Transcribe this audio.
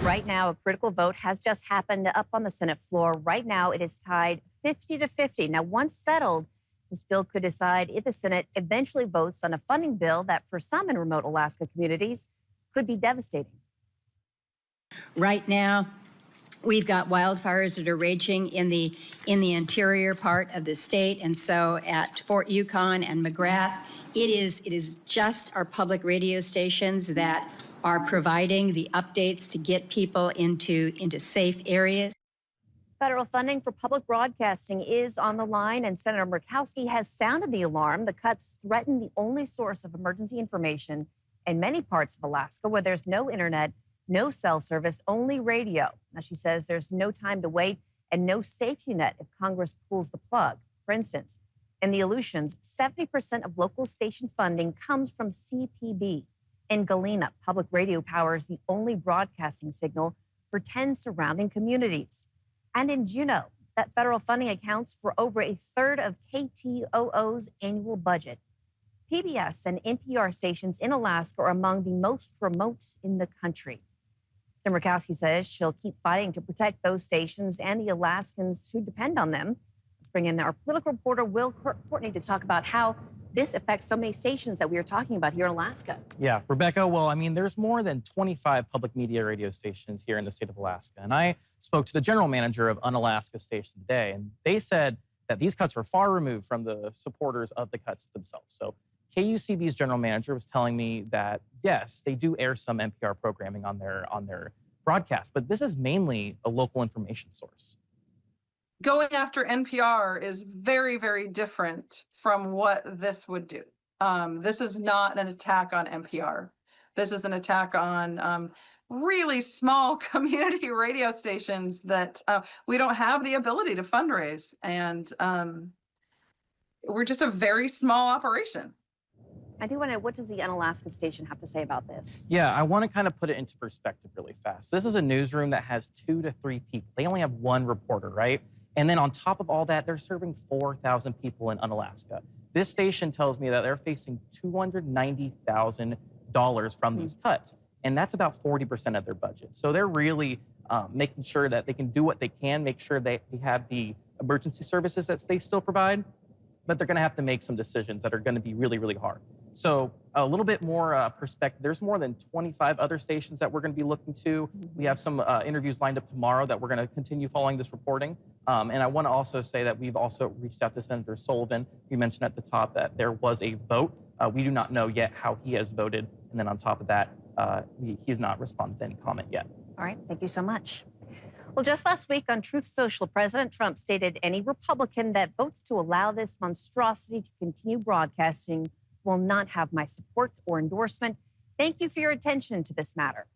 Right now, a critical vote has just happened up on the Senate floor. Right now, it is tied 50-50. Now, once settled, this bill could decide if the Senate eventually votes on a funding bill that, for some in remote Alaska communities, could be devastating. Right now, we've got wildfires that are raging in the interior part of the state, and so at Fort Yukon and McGrath, it is just our public radio stations that are providing the updates to get people into safe areas. Federal funding for public broadcasting is on the line, and Senator Murkowski has sounded the alarm. The cuts threaten the only source of emergency information in many parts of Alaska where there's no internet, no cell service, only radio. Now, she says there's no time to wait and no safety net if Congress pulls the plug. For instance, in the Aleutians, 70% of local station funding comes from CPB. In Galena, public radio powers the only broadcasting signal for 10 surrounding communities. And in Juneau, that federal funding accounts for over a third of KTOO's annual budget. PBS and NPR stations in Alaska are among the most remote in the country. Senator Murkowski says she'll keep fighting to protect those stations and the Alaskans who depend on them. Let's bring in our political reporter, Will Courtney, to talk about how this affects so many stations that we are talking about here in Alaska. Yeah, Rebecca, well, I mean, there's more than 25 public media radio stations here in the state of Alaska. And I spoke to the general manager of Unalaska Station today, and they said that these cuts are far removed from the supporters of the cuts themselves. So KUCB's general manager was telling me that, yes, they do air some NPR programming on their broadcast, but this is mainly a local information source. Going after NPR is very, very different from what this would do. This is not an attack on NPR. This is an attack on really small community radio stations that we don't have the ability to fundraise. And we're just a very small operation. I do want to know, what does the Unalaska station have to say about this? Yeah, I want to kind of put it into perspective really fast. This is a newsroom that has 2 to 3 people. They only have 1 reporter, right? And then on top of all that, they're serving 4,000 people in Unalaska. This station tells me that they're facing $290,000 from these cuts. And that's about 40% of their budget. So they're really making sure that they can do what they can, make sure they have the emergency services that they still provide, but they're gonna have to make some decisions that are gonna be really, really hard. So a little bit more perspective, there's more than 25 other stations that we're gonna be looking to. We have some interviews lined up tomorrow that we're gonna continue following this reporting. And I wanna also say that we've also reached out to Senator Sullivan. You mentioned at the top that there was a vote. We do not know yet how he has voted. And then on top of that, he's not responded to any comment yet. All right, thank you so much. Well, just last week on Truth Social, President Trump stated any Republican that votes to allow this monstrosity to continue broadcasting will not have my support or endorsement. Thank you for your attention to this matter.